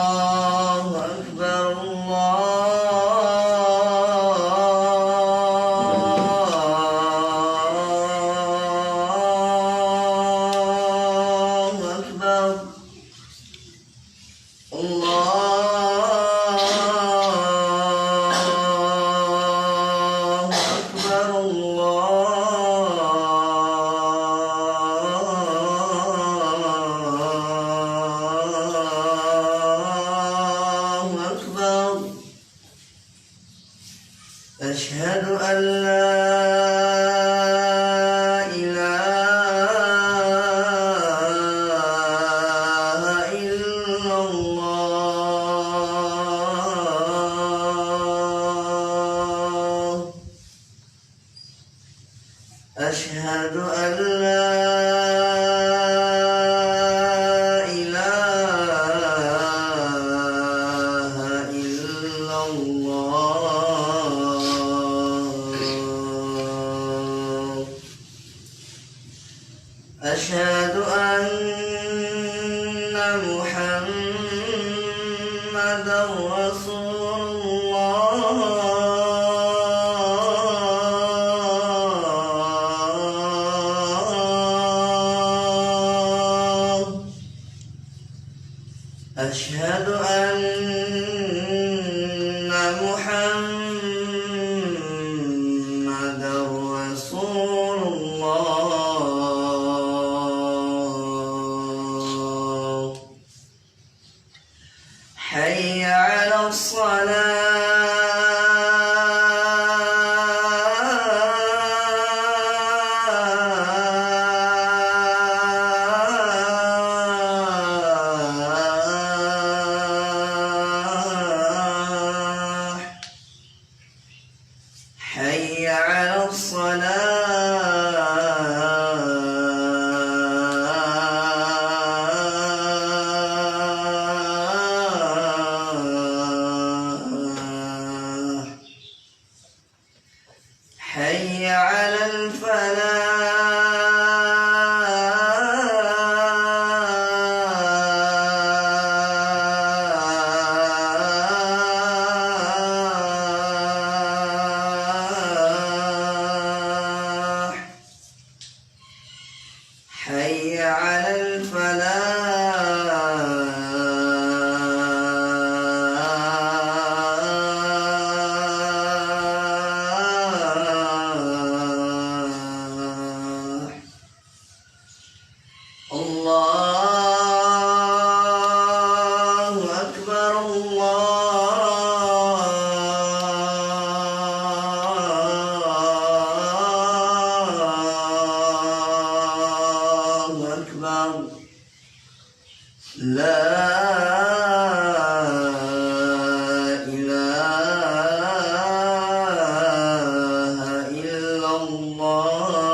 الله أكبر الله أكبر الله أكبر الله أكبر أشهد أن لا إله إلا الله أشهد أن لا إله إلا الله أشهد أن محمدا رسول الله أشهد أن محمدا رسول الله حي على الصلاة حي على الصلاة حي على الفلاح حي على الفلاح الله أكبر الله أكبر لا إله إلا الله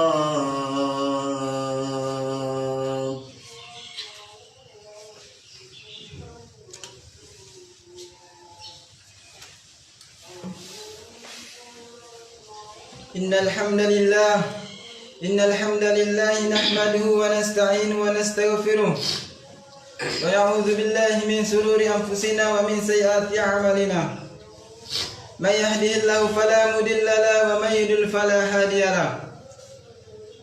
إن الحمد لله نحمده ونستعينه ونستغفره ونعوذ بالله من شرور أنفسنا ومن سيئات أعمالنا من يهده الله فلا مضل له ومن يضلل فلا هادي له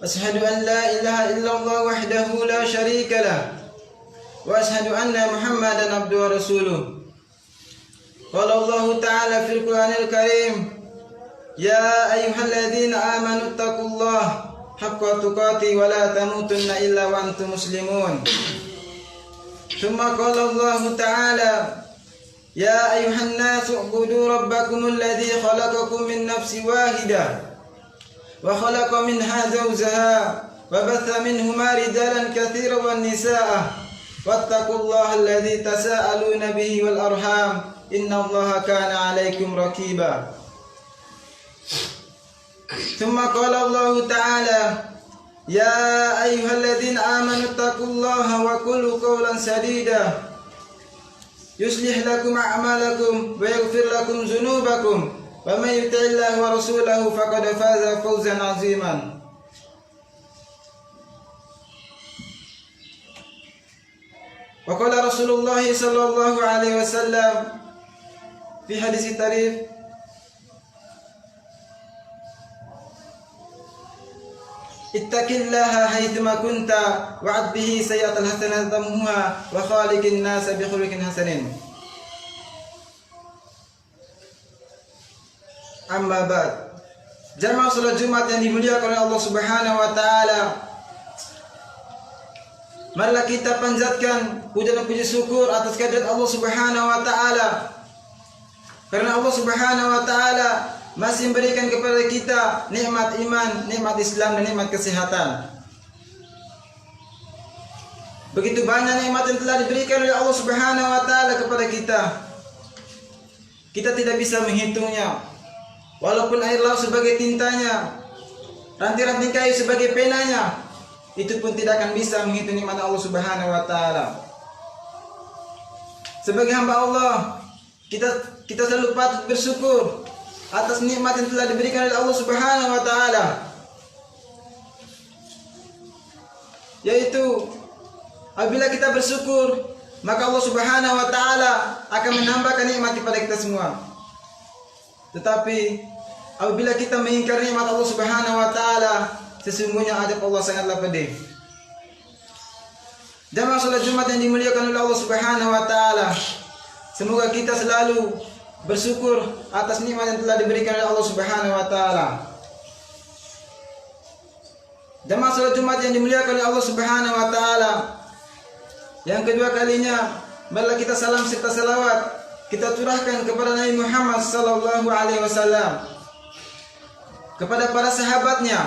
أشهد أن لا إله إلا الله وحده لا شريك له وأشهد أن محمدا عبده ورسوله قال الله تعالى في القرآن الكريم يا أيها الذين آمنوا اتقوا الله حق تقاته ولا تموتن إلا وأنتم مسلمون ثم قال الله تعالى يا أيها الناس اعبدوا ربكم الذي خلقكم من نفس واحدة وخلق منها زوجها وبث منهما رجالا كثيرا والنساء واتقوا الله الذي تساءلون به والأرحام إن الله كان عليكم رقيبا ثم قال الله تعالى يا أيها الذين آمنوا اتقوا الله وقولوا قولا سديدا يصلح لكم أعمالكم ويغفر لكم ذنوبكم ومن يطع الله ورسوله فقد فاز فوزا عظيما. Wa qala Rasulullah sallallahu alaihi wasallam fi hadis tarif, ittaqillaha haitsuma kunta wa'ad bihi sayyi'atal hasanata tamhuha wa khaliqin nasa bi khuluqin hasanin. Amma ba'd. Jamaah salat Jumat yang dimuliakan oleh Allah Subhanahu wa taala, marilah kita panjatkan puja dan puji syukur atas kehadirat Allah Subhanahu wa taala. Karena Allah Subhanahu wa taala masih memberikan kepada kita nikmat iman, nikmat Islam dan nikmat kesehatan. Begitu banyak nikmat yang telah diberikan oleh Allah Subhanahu wa taala kepada kita. Kita tidak bisa menghitungnya. Walaupun air laut sebagai tintanya, ranting-ranting kayu sebagai penanya, itu pun tidak akan bisa menghitung nikmat Allah Subhanahu wa taala. Sebagai hamba Allah, kita selalu patut bersyukur atas nikmat yang telah diberikan oleh Allah Subhanahu wa taala. Yaitu apabila kita bersyukur, maka Allah Subhanahu wa taala akan menambahkan nikmat kepada kita semua. Tetapi apabila kita mengingkari nikmat Allah Subhanahu wa taala, sesungguhnya adab Allah sangatlah pedih. Jamaah salat Jumat yang dimuliakan oleh Allah Subhanahu wa taala, semoga kita selalu bersyukur atas nikmat yang telah diberikan oleh Allah Subhanahu wa taala. Jamaah salat Jumat yang dimuliakan oleh Allah Subhanahu wa taala, yang kedua kalinya marilah kita salam serta salawat kita curahkan kepada Nabi Muhammad sallallahu alaihi wasallam, kepada para sahabatnya,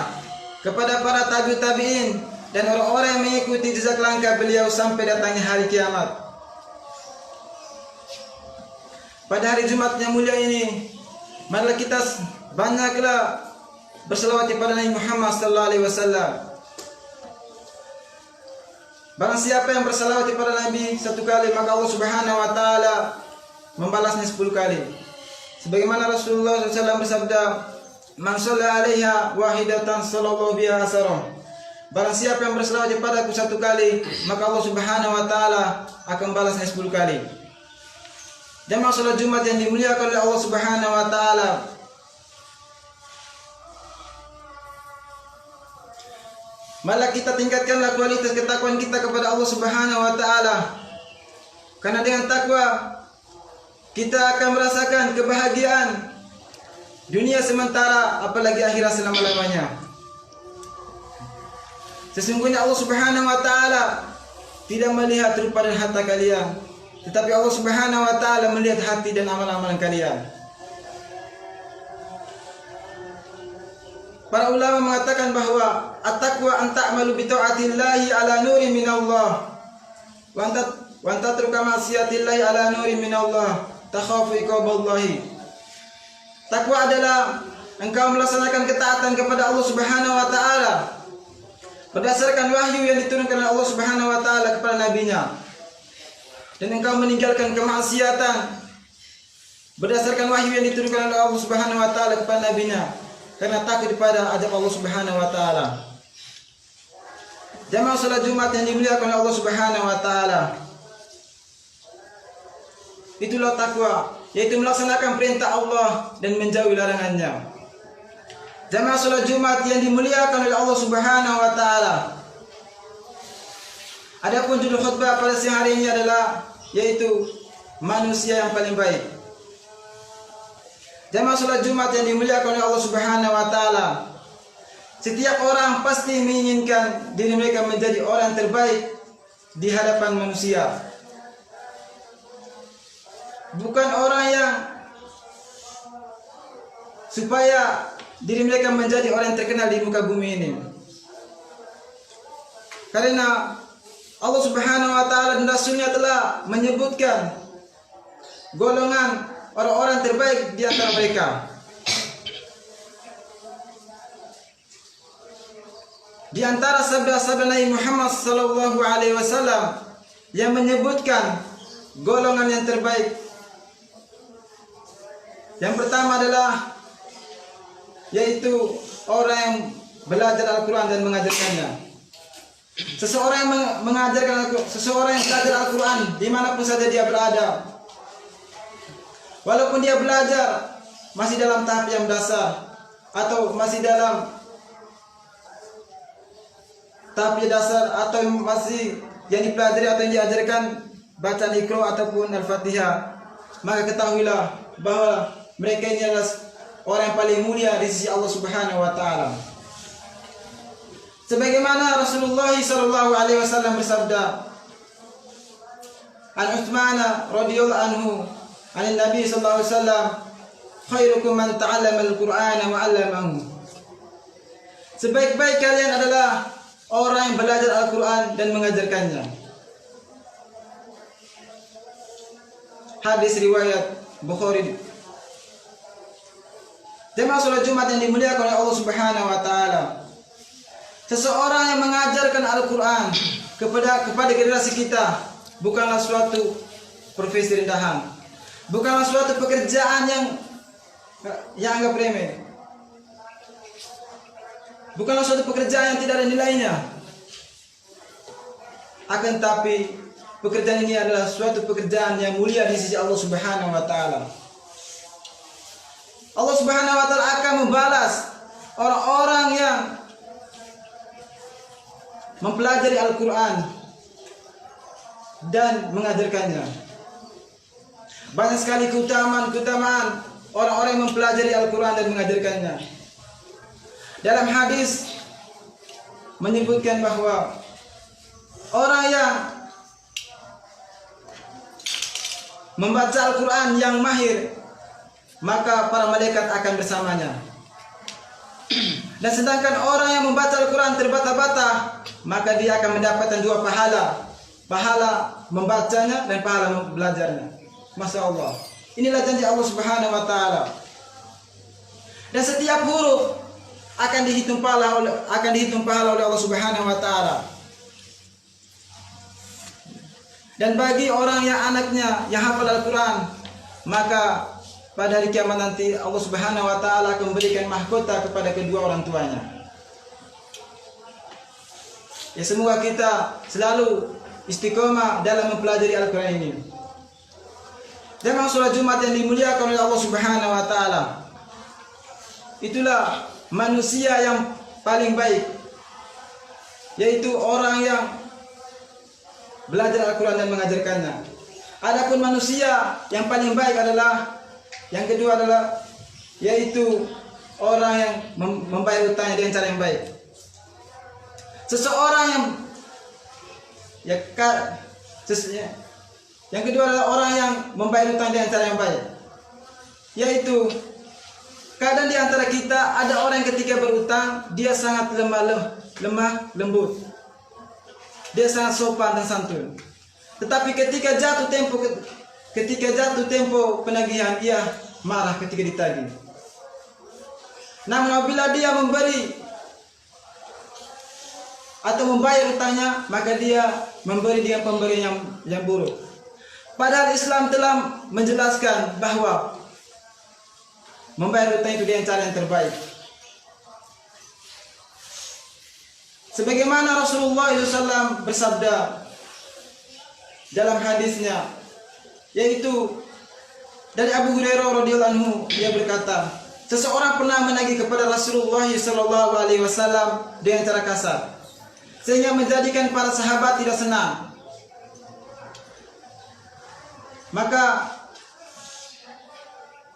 kepada para tabi'in dan orang-orang yang mengikuti jejak langkah beliau sampai datangnya hari kiamat. Pada hari Jumat yang mulia ini, marilah kita banyaklah berselawat kepada Nabi Muhammad sallallahu alaihi wasallam. Barang siapa yang berselawat kepada Nabi satu kali, maka Allah Subhanahu wa taala membalasnya 10 kali. Sebagaimana Rasulullah SAW bersabda, "Man shalla 'alaiha wahidatan sallallahu biha asara." Barang siapa yang berselawat kepadaku satu kali, maka Allah Subhanahu wa taala akan balasnya 10 kali. Jamaah salat Jumat yang dimuliakan oleh Allah Subhanahu wa taala, marilah kita tingkatkanlah kualitas ketakwaan kita kepada Allah Subhanahu wa taala. Karena dengan takwa kita akan merasakan kebahagiaan dunia sementara, apalagi akhirat selama-lamanya. Sesungguhnya Allah Subhanahu wa taala tidak melihat rupa dan harta kalian, tetapi Allah Subhanahu wa taala melihat hati dan amal-amalan kalian. Para ulama mengatakan bahwa at-taqwa an ta'malu bi ta'atillahi ala nurin minallah wa tatruka ma'siyatillahi ala nurin minallah takhafu iqaballahi. Takwa adalah engkau melaksanakan ketaatan kepada Allah Subhanahu wa taala berdasarkan wahyu yang diturunkan oleh Allah Subhanahu wa taala kepada nabinya, dan engkau meninggalkan kemaksiatan berdasarkan wahyu yang diturunkan oleh Allah Subhanahu wa taala kepada nabinya, karena takut kepada adab Allah Subhanahu wa taala. Jamaah salat Jumat yang dimuliakan oleh Allah Subhanahu wa taala, itulah takwa, yaitu melaksanakan perintah Allah dan menjauhi larangannya. Jamaah salat Jumat yang dimuliakan oleh Allah Subhanahu wa taala, adapun judul khutbah pada siang hari ini adalah yaitu manusia yang paling baik. Jamaah salat Jumat yang dimuliakan oleh Allah Subhanahu wa taala, setiap orang pasti menginginkan diri mereka menjadi orang terbaik di hadapan manusia. Bukan orang yang supaya diri mereka menjadi orang yang terkenal di muka bumi ini. Karena Allah Subhanahu wa taala dan Rasulnya telah menyebutkan golongan orang-orang terbaik di antara mereka. Di antara sabda-sabda Nabi Muhammad sallallahu alaihi wasallam yang menyebutkan golongan yang terbaik, yang pertama adalah yaitu orang yang belajar Al-Quran dan mengajarkannya. Seseorang yang seseorang yang belajar Al-Quran dimanapun saja dia berada, walaupun dia belajar masih dalam tahap yang dasar atau masih dalam tahap yang dasar atau masih yang dipelajari atau yang diajarkan bacaan Iqra ataupun Al-Fatihah, maka ketahuilah bahwa mereka ini adalah orang yang paling mulia di sisi Allah Subhanahu wa taala. Sebagaimana Rasulullah sallallahu alaihi wasallam bersabda, An Utsman radhiyallahu anhu, an Nabi sallallahu alaihi wasallam, khairukum man ta'allama al-Qur'ana wa 'allamahu. Sebaik-baik kalian adalah orang yang belajar Al-Qur'an dan mengajarkannya. Hadis riwayat Bukhari. Jemaah salat Jumat yang dimuliakan oleh Allah Subhanahu wa taala. Seseorang yang mengajarkan Al-Quran kepada generasi kita bukanlah suatu profesi rendahan, bukanlah suatu pekerjaan yang anggap remeh, bukanlah suatu pekerjaan yang tidak ada nilainya. Akan tapi pekerjaan ini adalah suatu pekerjaan yang mulia di sisi Allah Subhanahu wa taala. Allah Subhanahu wa taala akan membalas orang-orang yang mempelajari Al-Quran dan mengajarkannya. Banyak sekali keutamaan orang-orang yang mempelajari Al-Quran dan mengajarkannya. Dalam hadis menyebutkan bahwa orang yang membaca Al-Quran yang mahir, maka para malaikat akan bersamanya. Dan sedangkan orang yang membaca Al-Quran terbata-bata, maka dia akan mendapatkan dua pahala. Pahala membacanya dan pahala belajarnya. Masya Allah. Inilah janji Allah Subhanahu wa ta'ala. Dan setiap huruf akan dihitung pahala oleh Allah Subhanahu wa ta'ala. Dan bagi orang yang anaknya yang hafal Al-Quran, maka pada hari kiamat nanti Allah Subhanahu wa taala akan memberikan mahkota kepada kedua orang tuanya. Ya, semoga kita selalu istiqomah dalam mempelajari Al-Quran ini. Jemaah salat Jumat yang dimuliakan oleh Allah Subhanahu wa taala. Itulah manusia yang paling baik, yaitu orang yang belajar Al-Quran dan mengajarkannya. Adapun manusia yang paling baik adalah yang kedua adalah yaitu orang yang membayar utangnya dengan cara yang baik. Seseorang yang kedua adalah orang yang membayar utang dengan cara yang baik. Yaitu kadang di antara kita ada orang yang ketika berutang dia sangat lemah lembut. Dia sangat sopan dan santun. Tetapi ketika jatuh tempo penagihan, ia marah ketika ditagih. Namun apabila dia memberi atau membayar utangnya, maka dia memberi dengan pemberian yang buruk. Padahal Islam telah menjelaskan bahwa membayar utang itu dengan cara yang terbaik. Sebagaimana Rasulullah SAW bersabda dalam hadisnya, yaitu dari Abu Hurairah radhiyallahu anhu, dia berkata, seseorang pernah menagih kepada Rasulullah SAW dengan cara kasar, sehingga menjadikan para sahabat tidak senang. Maka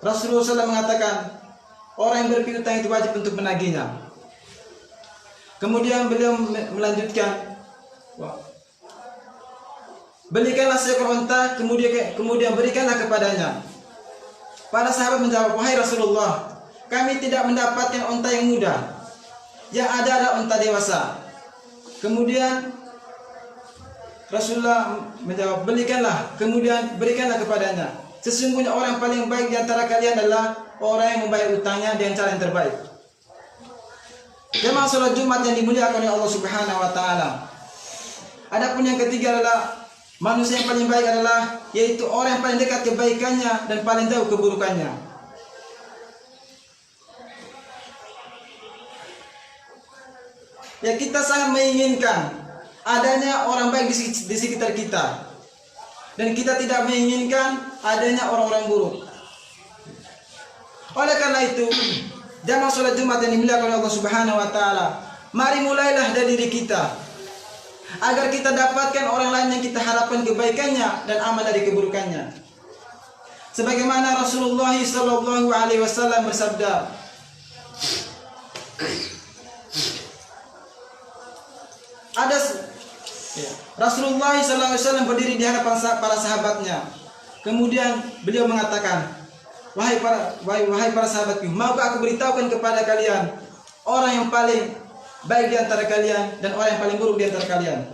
Rasulullah SAW mengatakan, orang yang berpiutang itu wajib untuk menagihnya. Kemudian beliau melanjutkan, belikanlah seekor unta, kemudian berikanlah kepadanya. Para sahabat menjawab, wahai Rasulullah, kami tidak mendapatkan unta yang muda, yang ada adalah unta dewasa. Kemudian Rasulullah menjawab, belikanlah, kemudian berikanlah kepadanya. Sesungguhnya orang yang paling baik di antara kalian adalah orang yang membayar utangnya dengan cara yang terbaik. Jemaah salat Jumat yang dimuliakan oleh Allah Subhanahu wa taala. Adapun yang ketiga adalah manusia yang paling baik adalah yaitu orang yang paling dekat kebaikannya dan paling jauh keburukannya. Ya, kita sangat menginginkan adanya orang baik di sekitar kita, dan kita tidak menginginkan adanya orang-orang buruk. Oleh karena itu, jamaah sholat Jumat yang dimuliakan oleh Allah Subhanahu wa taala, mari mulailah dari diri kita agar kita dapatkan orang lain yang kita harapkan kebaikannya dan aman dari keburukannya. Sebagaimana Rasulullah sallallahu alaihi wasallam bersabda, Rasulullah sallallahu alaihi wasallam berdiri di hadapan para sahabatnya. Kemudian beliau mengatakan, Wahai para sahabatku, maukah aku beritahukan kepada kalian orang yang paling baik di antara kalian dan orang yang paling buruk di antara kalian?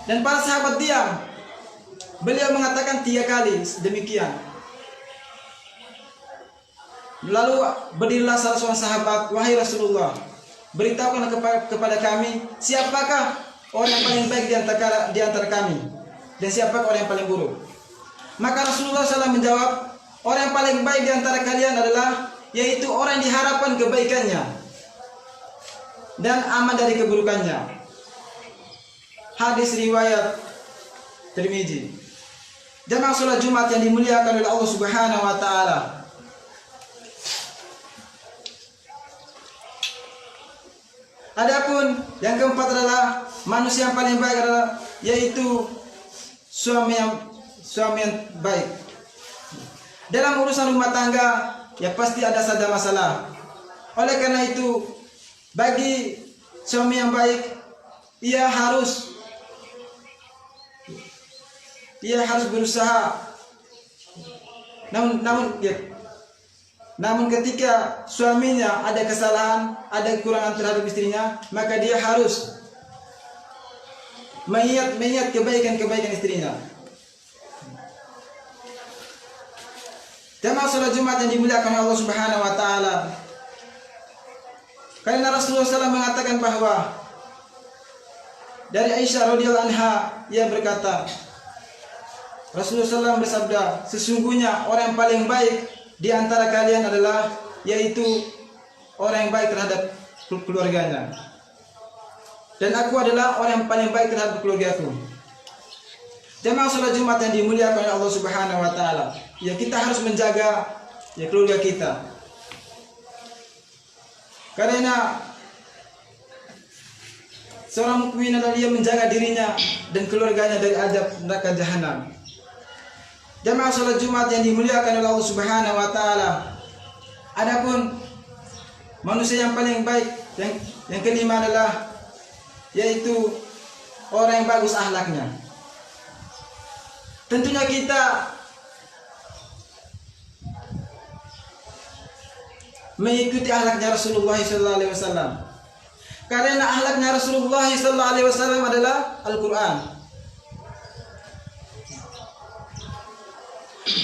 Dan para sahabat diam. Beliau mengatakan 3 kali demikian. Lalu berdirilah salah seorang sahabat, wahai Rasulullah, beritahukan kepada kami siapakah orang yang paling baik di antara kami, dan siapakah orang yang paling buruk. Maka Rasulullah SAW menjawab, orang yang paling baik di antara kalian adalah yaitu orang yang diharapkan kebaikannya dan aman dari keburukannya. Hadis riwayat Tirmizi. Jamaah sholat Jumat yang dimuliakan oleh Allah Subhanahu wa taala. Adapun yang keempat adalah manusia yang paling baik adalah yaitu suami yang baik. Dalam urusan rumah tangga ya pasti ada saja masalah. Oleh karena itu, bagi suami yang baik ia harus berusaha. Namun ketika suaminya ada kesalahan, ada kekurangan terhadap istrinya, maka dia harus mengingat kebaikan istrinya. Jamaah salat Jumat yang dimuliakan Allah Subhanahu wa taala. Karena Rasulullah SAW mengatakan bahwa dari Aisyah radhiyallahu anha, ia berkata, Rasulullah SAW bersabda, sesungguhnya orang yang paling baik di antara kalian adalah yaitu orang yang baik terhadap keluarganya. Dan aku adalah orang yang paling baik terhadap keluargaku. Jamaah salat Jumat yang dimuliakan oleh Allah Subhanahu wa taala. Ya, kita harus menjaga keluarga kita. Karena seorang mukmin adalah dia menjaga dirinya dan keluarganya dari azab neraka jahanam. Jamaah salat Jumat yang dimuliakan oleh Allah Subhanahu wa taala. Adapun manusia yang paling baik yang kelima adalah yaitu orang yang bagus akhlaknya. Tentunya kita mengikuti akhlaknya Rasulullah SAW. Karena akhlaknya Rasulullah SAW adalah Al-Quran.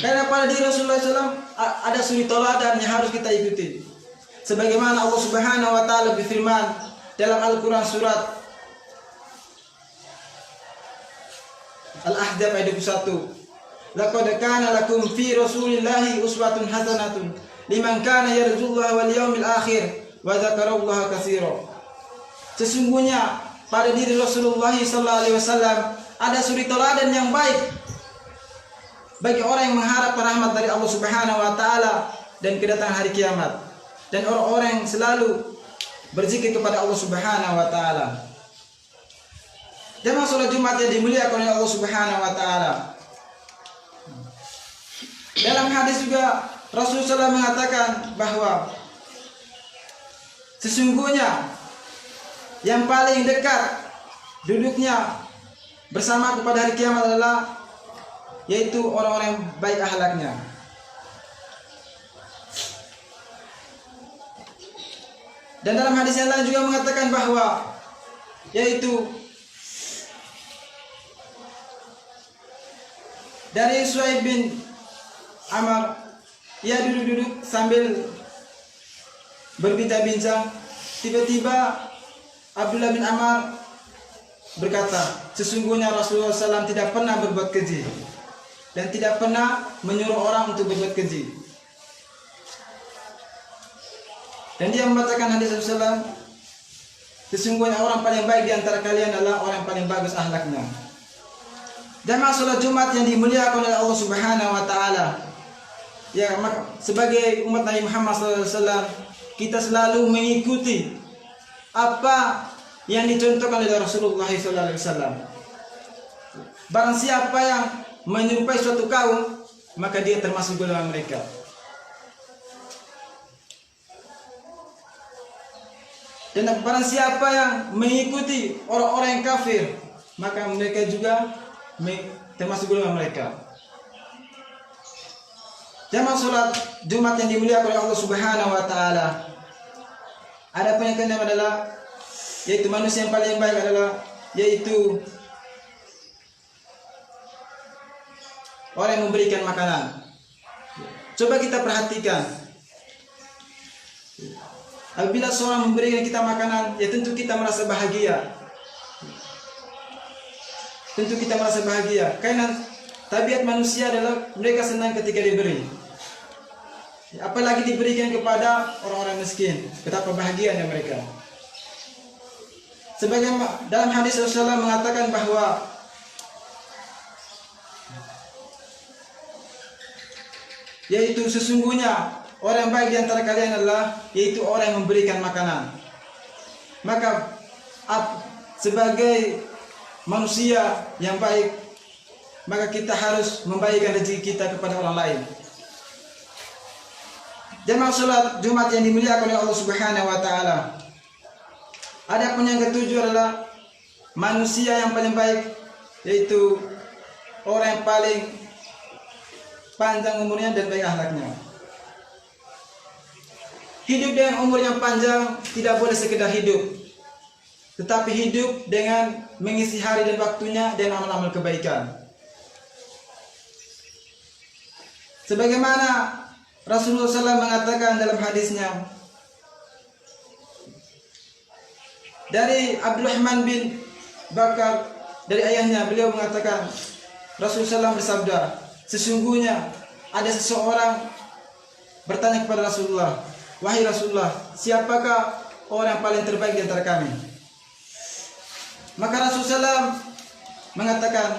Karena pada diri Rasulullah SAW ada suri teladan yang harus kita ikuti. Sebagaimana Allah Subhanahu wa taala berfirman dalam Al-Quran surat Al-Ahzab ayat 21. Laqad kana lakum fi Rasulillahi uswatun hasanatun liman kana yarjullaha wal yawmil akhir wa dzakarallaha katsira. Sesungguhnya pada diri Rasulullah SAW ada suri teladan yang baik bagi orang yang mengharap rahmat dari Allah Subhanahu wa taala dan kedatangan hari kiamat, dan orang-orang yang selalu berzikir kepada Allah Subhanahu wa taala. Jamaah salat Jumat yang dimuliakan oleh Allah Subhanahu wa taala. Dalam hadis juga Rasulullah SAW mengatakan bahwa sesungguhnya yang paling dekat duduknya bersama pada hari kiamat adalah yaitu orang-orang yang baik akhlaknya. Dan dalam hadis yang lain juga mengatakan bahwa yaitu dari Suhaib bin Amr, ia duduk-duduk sambil berbincang-bincang. Tiba-tiba Abdullah bin Amr berkata, sesungguhnya Rasulullah SAW tidak pernah berbuat keji dan tidak pernah menyuruh orang untuk berbuat keji. Dan dia membacakan hadis Rasulullah, Sesungguhnya orang paling baik di antara kalian adalah orang yang paling bagus akhlaknya. Jamaah salat Jumat yang dimuliakan oleh Allah Subhanahu wa taala. Ya, sebagai umat Nabi Muhammad SAW, kita selalu mengikuti apa yang dicontohkan oleh Rasulullah SAW. Barang siapa yang menyerupai suatu kaum, maka dia termasuk golongan mereka. Dan barang siapa yang mengikuti orang-orang yang kafir, maka mereka juga termasuk golongan mereka. Jamaah salat Jumat yang dimuliakan oleh Allah Subhanahu wa taala. Adapun yang keenam adalah yaitu manusia yang paling baik adalah yaitu orang yang memberikan makanan. Coba kita perhatikan. Apabila seorang memberikan kita makanan, ya tentu kita merasa bahagia. Tentu kita merasa bahagia. Karena tabiat manusia adalah mereka senang ketika diberi. Apalagi diberikan kepada orang-orang miskin, betapa bahagianya mereka. Sebagai dalam hadis Rasulullah mengatakan bahwa yaitu sesungguhnya orang yang baik di antara kalian adalah yaitu orang yang memberikan makanan. Maka sebagai manusia yang baik, maka kita harus membagikan rezeki kita kepada orang lain. Jamaah salat Jumat yang dimuliakan oleh Allah Subhanahu wa taala. Adapun yang ketujuh adalah manusia yang paling baik, yaitu orang yang paling panjang umurnya dan baik akhlaknya. Hidup dengan umur yang panjang tidak boleh sekedar hidup, tetapi hidup dengan mengisi hari dan waktunya dengan amal-amal kebaikan. Sebagaimana Rasulullah SAW mengatakan dalam hadisnya dari Abdurrahman bin Bakar, dari ayahnya, beliau mengatakan Rasulullah SAW bersabda, sesungguhnya ada seseorang bertanya kepada Rasulullah, wahai Rasulullah, siapakah orang yang paling terbaik di antara kami? Maka Rasulullah SAW mengatakan,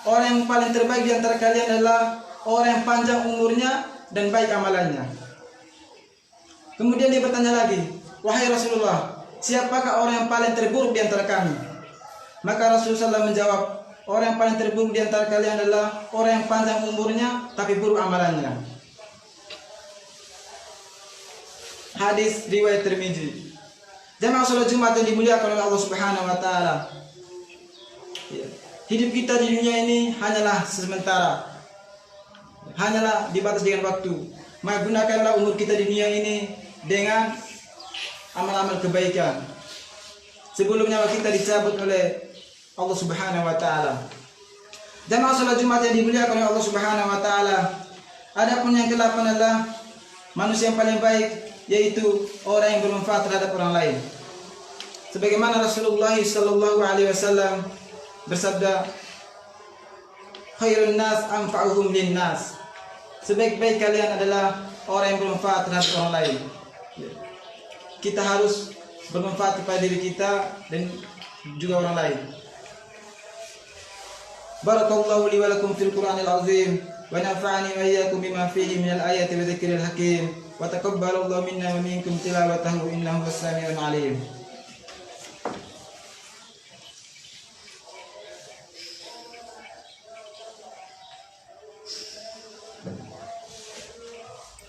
orang yang paling terbaik di antara kalian adalah orang yang panjang umurnya dan baik amalannya. Kemudian dia bertanya lagi, wahai Rasulullah, siapakah orang yang paling terburuk di antara kami? Maka Rasulullah SAW menjawab, orang yang paling terburuk di antara kalian adalah orang yang panjang umurnya tapi buruk amalannya. Hadis riwayat Tirmidzi. Jamaah salat Jumat yang dimuliakan oleh Allah Subhanahu wa taala. Hidup kita di dunia ini hanyalah sementara. Hanyalah dibatas dengan waktu. Maka gunakanlah umur kita di dunia ini dengan amal-amal kebaikan sebelum nyawa kita dicabut oleh Allah Subhanahu wa taala. Jamaah salat Jumat yang dimuliakan oleh Allah Subhanahu wa taala. Adapun yang ke-8 adalah manusia yang paling baik, yaitu orang yang bermanfaat terhadap orang lain. Sebagaimana Rasulullah sallallahu alaihi wasallam bersabda, khairun nas anfa'uhum linnas. Sebaik-baik kalian adalah orang yang bermanfaat terhadap orang lain. Kita harus bermanfaat kepada diri kita dan juga orang lain. Barakallahu li wa lakum fil Qur'anil azim wa nafa'ani wa iyyakum bima fihi minal ayati wa dzikril hakim wa taqabbalallahu minna wa minkum tilawatahu innahu was-sami'ul 'alim.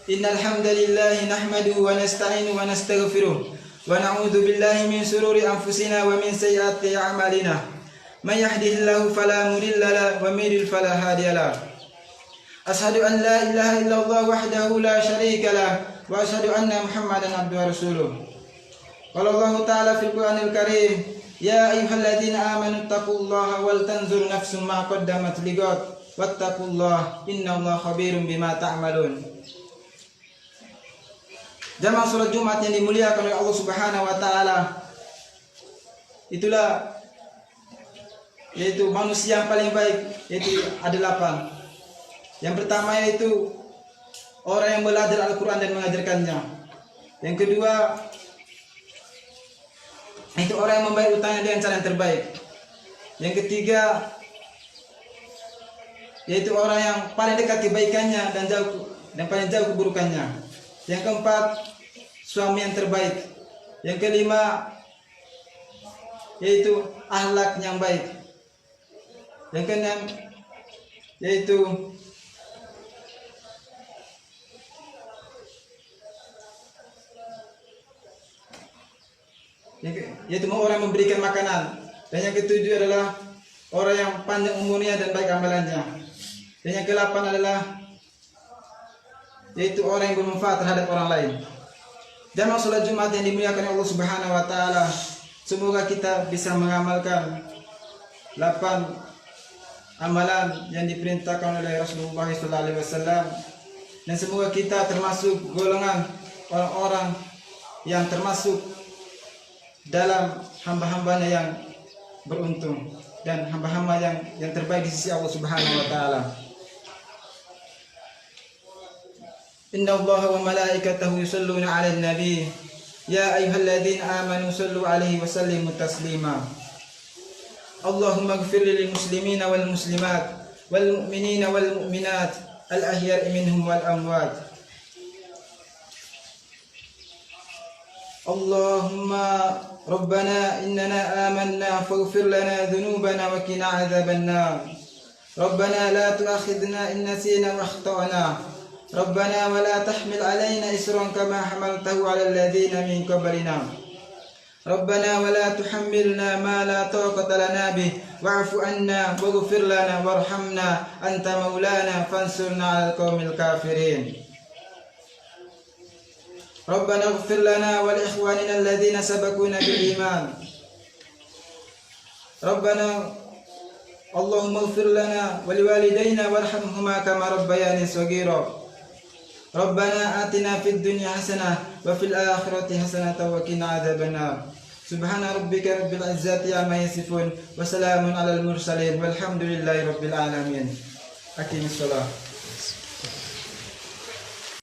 Innal hamdalillah nahmaduhu wa nasta'inuhu wa nastaghfiruh wa na'udzu billahi min shururi anfusina wa min sayyiati a'malina. May yahdihillahu fala mudilla lahu wa may yudlil fala hadiya lahu. Ashhadu an la ilaha illallah wahdahu la syarika lahu wa ashhadu anna Muhammadan abduhu wa rasuluh. Qala Allah ta'ala fil Qur'anil Karim, ya ayyuhalladzina amanu taqullaha wal tanzur nafsum ma qaddamat lighad wattaqullaha innallaha khabirum bima ta'malun. Jamaah salat Jumat yang dimuliakan oleh Allah Subhanahu wa taala. Itulah yaitu manusia yang paling baik, yaitu ada 8. Yang pertama yaitu orang yang belajar Al-Qur'an dan mengajarkannya. Yang kedua Itu orang yang membayar utangnya dengan cara yang terbaik. Yang ketiga, yaitu orang yang paling dekat kebaikannya dan paling jauh keburukannya. Yang keempat, suami yang terbaik. Yang kelima, yaitu akhlak yang baik. Yang keenam, yaitu orang yang memberikan makanan. Dan yang ketujuh adalah orang yang panjang umurnya dan baik amalannya. Dan yang ke-8 adalah yaitu orang yang bermanfaat terhadap orang lain. Jamaah salat Jumat yang dimuliakan oleh Allah Subhanahu wa taala, semoga kita bisa mengamalkan 8 amalan yang diperintahkan oleh Rasulullah SAW, dan semoga kita termasuk golongan orang-orang yang termasuk dalam hamba-hambanya yang beruntung dan hamba-hamba yang terbaik di sisi Allah Subhanahu wa taala. Inna Allaha wa malaikatahu yusalluna 'alan nabi ya ayyuhalladzina amanu sallu 'alaihi wa sallimu taslima. Allahumma ighfir lil muslimina wal muslimat wal mu'minina wal mu'minat al ahya'i minhum wal amwat. Allahumma rabbana innana amanna faghfir lana dhunubana wa qina 'adzaban nar. Rabbana la tu'akhidhna in nasina wa akhtana. Rabbana wa la tahmil 'alaina isran kama hamaltahu 'alal ladzina min qablina. Rabbana wa la tuhammilna ma la taqata lana bih wa'fu 'anna waghfir lana warhamna anta maulana fansurna 'alal qaumil kafirin. Rabbana ighfir lana wa li ikhwanina alladzina sabaquna bil iman. Rabbana Allahumma ighfir lana wa liwalidayna warhamhuma kama rabbayani shaghira. Rabbana atina fid dunya hasanah wa fil akhirati hasanah wa qina adzaban nar. Subhana rabbika rabbil izzati amma yasifun wa salamun alal mursalin walhamdulillahi rabbil alamin. Aqimis shalah.